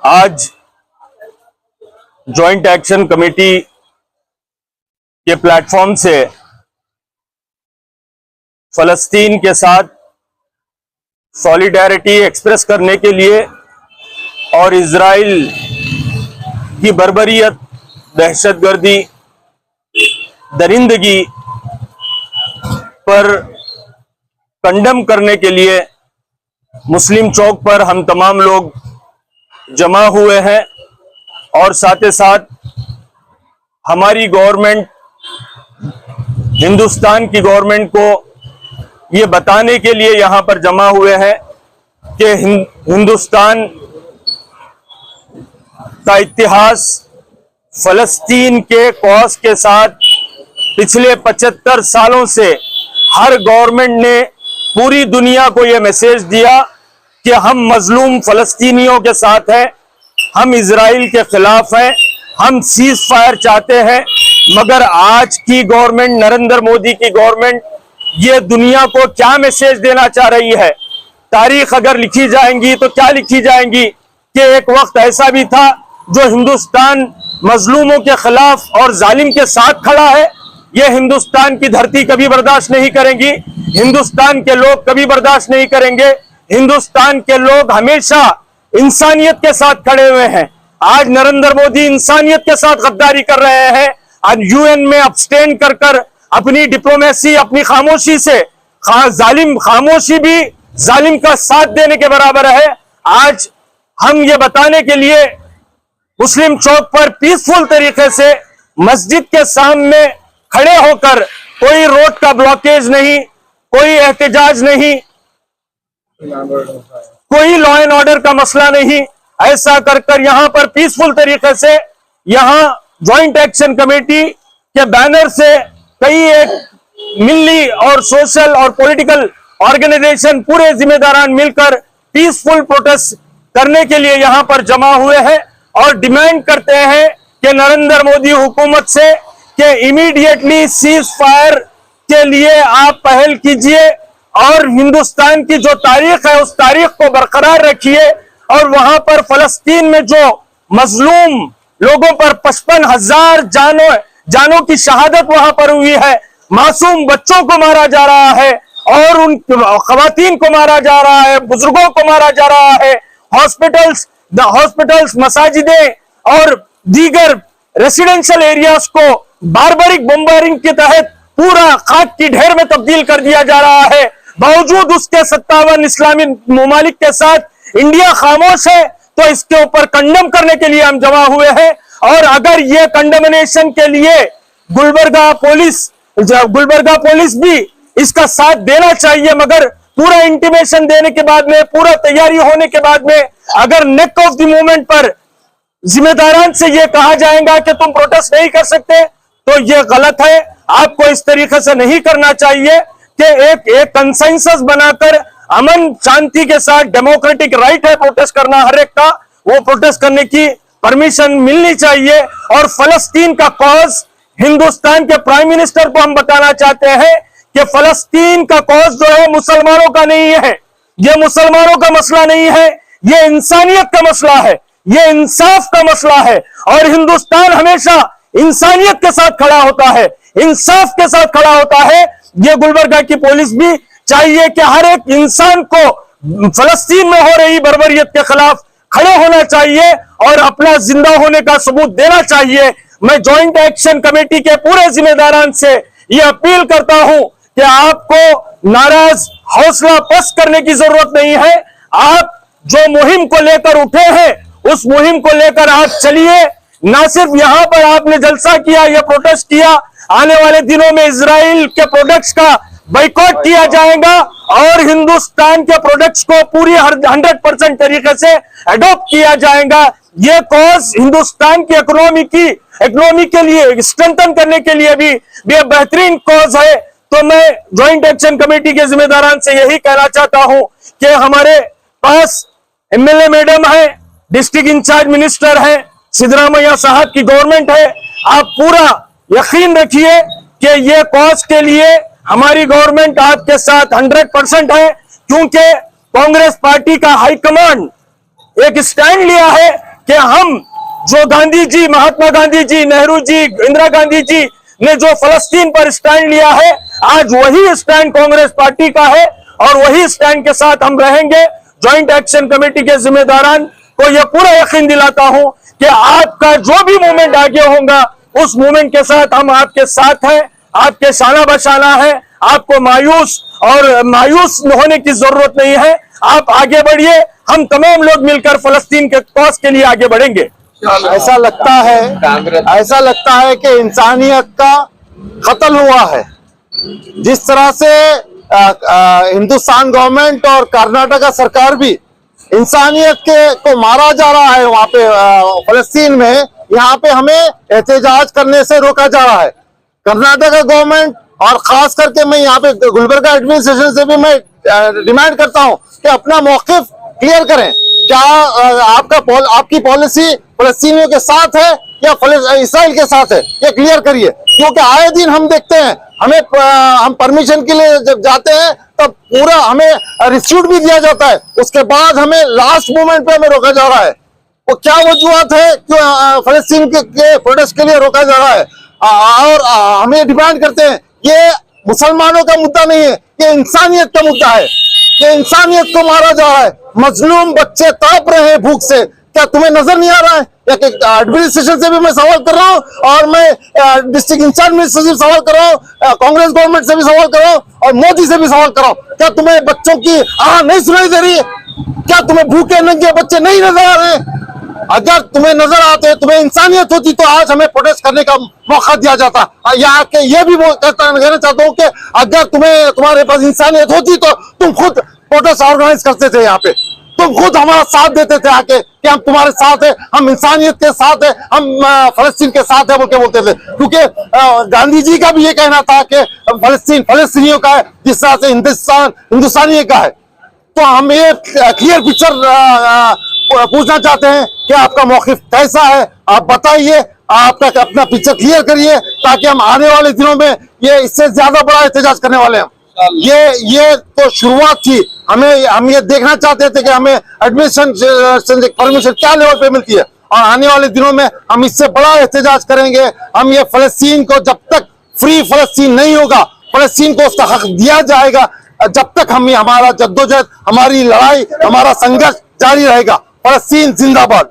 आज joint action committee के platform से फलस्तीन के साथ सॉलिडेरिटी एक्सप्रेस करने के लिए और इजराइल की बर्बरियत, दहशतगर्दी, दरिंदगी पर कंडम करने के लिए मुस्लिम चौक पर हम तमाम लोग जमा हुए हैं और साथ ही साथ हमारी गवर्नमेंट, हिंदुस्तान की गवर्नमेंट को ये बताने के लिए यहां पर जमा हुए हैं कि हिंदुस्तान का इतिहास फलस्तीन के कॉज के साथ पिछले 75 सालों से हर गवर्नमेंट ने पूरी दुनिया को यह मैसेज दिया कि हम मजलूम फलस्तीनियों के साथ हैं, हम इजराइल के खिलाफ हैं, हम सीज फायर चाहते हैं। मगर आज की गवर्नमेंट, नरेंद्र मोदी की गवर्नमेंट, ये दुनिया को क्या मैसेज देना चाह रही है? तारीख अगर लिखी जाएंगी तो क्या लिखी जाएंगी कि एक वक्त ऐसा भी था जो हिंदुस्तान मजलूमों के खिलाफ और जालिम के साथ खड़ा है। ये हिंदुस्तान की धरती कभी बर्दाश्त नहीं करेंगी, हिंदुस्तान के लोग कभी बर्दाश्त नहीं करेंगे। हिंदुस्तान के लोग हमेशा इंसानियत के साथ खड़े हुए हैं। आज नरेंद्र मोदी इंसानियत के साथ गद्दारी कर रहे हैं। आज यूएन में अब्सटेन कर कर अपनी डिप्लोमेसी, अपनी खामोशी से, जालिम खामोशी भी जालिम का साथ देने के बराबर है। आज हम ये बताने के लिए मुस्लिम चौक पर पीसफुल तरीके से मस्जिद के सामने खड़े होकर, कोई रोड का ब्लॉकेज नहीं, कोई एहतजाज नहीं, कोई लॉ एंड ऑर्डर का मसला नहीं, ऐसा कर कर यहां पर पीसफुल तरीके से यहां जॉइंट एक्शन कमेटी के बैनर से कई एक मिली और सोशल और पॉलिटिकल ऑर्गेनाइजेशन पूरे जिम्मेदारान मिलकर पीसफुल प्रोटेस्ट करने के लिए यहां पर जमा हुए हैं और डिमांड करते हैं कि नरेंद्र मोदी हुकूमत से कि इमीडिएटली सीज फायर के लिए आप पहल कीजिए और हिंदुस्तान की जो तारीख है उस तारीख को बरकरार रखिए। और वहां पर फलस्तीन में जो मजलूम लोगों पर 55,000 जानों की शहादत वहां पर हुई है, मासूम बच्चों को मारा जा रहा है और उन खवातीन को मारा जा रहा है, बुजुर्गों को मारा जा रहा है, हॉस्पिटल्स, मसाजिदें और दीगर रेसिडेंशियल एरियाज को बारबरिक बम्बारिंग के तहत पूरा खाक की ढेर में तब्दील कर दिया जा रहा है। बावजूद उसके 57 इस्लामी मुमालिक के साथ इंडिया खामोश है, तो इसके ऊपर कंडम करने के लिए हम जमा हुए हैं। और अगर ये कंडमनेशन के लिए गुलबर्गा पुलिस भी इसका साथ देना चाहिए, मगर पूरा इंटीमेशन देने के बाद में, पूरा तैयारी होने के बाद में अगर नेक ऑफ द मूवमेंट पर जिम्मेदारान से यह कहा जाएगा कि तुम प्रोटेस्ट नहीं कर सकते, तो यह गलत है। आपको इस तरीके से नहीं करना चाहिए कि एक कंसेंसस बनाकर अमन शांति के साथ, डेमोक्रेटिक राइट है प्रोटेस्ट करना हर एक का, वो प्रोटेस्ट करने की परमिशन मिलनी चाहिए। और फलस्तीन का कॉज, हिंदुस्तान के प्राइम मिनिस्टर को हम बताना चाहते हैं कि फलस्तीन का कॉज जो है मुसलमानों का नहीं है, यह मुसलमानों का मसला नहीं है, यह इंसानियत का मसला है, यह इंसाफ का मसला है। और हिंदुस्तान हमेशा इंसानियत के साथ खड़ा होता है, इंसाफ के साथ खड़ा होता है। यह गुलबर्गा की पुलिस भी चाहिए कि हर एक इंसान को फलस्तीन में हो रही बर्बरियत के खिलाफ खड़े होना चाहिए और अपना जिंदा होने का सबूत देना चाहिए। मैं जॉइंट एक्शन कमेटी के पूरे जिम्मेदारान से यह अपील करता हूं कि आपको नाराज, हौसला पस्त करने की जरूरत नहीं है। आप जो मुहिम को लेकर उठे हैं उस मुहिम को लेकर आप चलिए। ना सिर्फ यहां पर आपने जलसा किया या प्रोटेस्ट किया, आने वाले दिनों में इजराइल के प्रोडक्ट्स का बाइकॉट किया जाएगा और हिंदुस्तान के प्रोडक्ट्स को पूरी 100% तरीके से अडॉप्ट किया जाएगा। ये कॉज हिंदुस्तान की इकोनॉमी के लिए स्ट्रेंथन करने के लिए भी बेहतरीन कॉज है। तो मैं जॉइंट एक्शन कमेटी के जिम्मेदारान से यही कहना चाहता हूं कि हमारे पास एमएलए मैडम है, डिस्ट्रिक्ट इंचार्ज मिनिस्टर है, सिद्धरामैया साहब की गवर्नमेंट है। आप पूरा यकीन रखिए कि ये कॉज के लिए हमारी गवर्नमेंट आपके साथ 100% है, क्योंकि कांग्रेस पार्टी का हाईकमांड एक स्टैंड लिया है कि हम जो गांधी जी, महात्मा गांधी जी, नेहरू जी, इंदिरा गांधी जी ने जो फलस्तीन पर स्टैंड लिया है, आज वही स्टैंड कांग्रेस पार्टी का है और वही स्टैंड के साथ हम रहेंगे। ज्वाइंट एक्शन कमेटी के जिम्मेदारान को यह पूरा यकीन दिलाता हूं कि आपका जो भी मूवमेंट आगे होगा उस मूवमेंट के साथ हम आपके साथ हैं, आपके शाना बशाना है। आपको मायूस होने की जरूरत नहीं है। आप आगे बढ़िए, हम तमाम लोग मिलकर फलस्तीन के कॉज के लिए आगे बढ़ेंगे। ऐसा लगता है कि इंसानियत का कत्ल हुआ है। जिस तरह से हिंदुस्तान गवर्नमेंट और कर्नाटका सरकार भी इंसानियत को मारा जा रहा है वहां पे फलस्तीन में, यहाँ पे हमें एहतजाज करने से रोका जा रहा है। कर्नाटका गवर्नमेंट और खास करके मैं यहाँ पे गुलबर्गा एडमिनिस्ट्रेशन से भी मैं डिमांड करता हूँ कि अपना मौकिफ क्लियर करें। क्या आपकी पॉलिसी फलस्तीनियों के साथ है या इसराइल के साथ है, ये क्लियर करिए। क्योंकि आए दिन हम देखते हैं, हम परमिशन के लिए जब जाते हैं तब पूरा हमें रिस्ट्रिक्ट भी दिया जाता है, उसके बाद हमें लास्ट मोमेंट पे हमें रोका जा रहा है। वो क्या वजूहत है क्यों फलस्तीन के प्रोटेस्ट के लिए रोका जा रहा है? और हमें डिमांड करते हैं, ये मुसलमानों का मुद्दा नहीं है, ये इंसानियत का मुद्दा है। ये इंसानियत को मारा जा रहा है, मजलूम बच्चे तड़प रहे हैं भूख से। क्या तुम्हें नजर नहीं आ रहा है? एडमिनिस्ट्रेशन से भी मैं सवाल कर रहा हूँ और मैं डिस्ट्रिक्ट इंचार्ज मिनिस्टर से भी सवाल कर रहा हूँ, कांग्रेस गवर्नमेंट से भी सवाल कर रहा हूँ और मोदी से भी सवाल कर रहा हूँ। क्या तुम्हें बच्चों की नहीं सुनाई दे रही है? क्या तुम्हें भूखे नंगे बच्चे नहीं नजर आ रहे हैं? अगर तुम्हें नजर आते, तुम्हें इंसानियत होती तो आज हमें प्रोटेस्ट करने का मौका दिया जाता। यहाँ के ये भी कहना चाहता हूँ कि अगर तुम्हारे पास इंसानियत होती तो तुम खुद प्रोटेस्ट ऑर्गेनाइज करते थे, यहाँ पे तुम खुद हमारा साथ देते थे आके कि हम तुम्हारे साथ है, हम इंसानियत के साथ है, हम फलस्तीन के साथ है बोल के बोलते थे। क्योंकि गांधी जी का भी ये कहना था कि फलस्तीन फलस्तीनियों का है जिस तरह से हिंदुस्तान हिंदुस्तानियों का है। तो हम ये क्लियर पिक्चर पूछना चाहते हैं कि आपका मौकिफ कैसा है, आप बताइए, आपका अपना पिक्चर क्लियर करिए ताकि हम आने वाले दिनों में ये इससे ज्यादा बड़ा एहतजाज करने वाले हैं। ये तो शुरुआत थी, हम ये देखना चाहते थे कि हमें एडमिनिस्ट्रेशन परमिशन क्या लेवल पे मिलती है और आने वाले दिनों में हम इससे बड़ा एहतजाज करेंगे। हम ये फलस्तीन को जब तक फ्री फलस्तीन नहीं होगा, फलस्तीन को उसका हक दिया जाएगा, जब तक हमारा जद्दोजहद, हमारी लड़ाई, हमारा संघर्ष जारी रहेगा। फलस्तीन जिंदाबाद।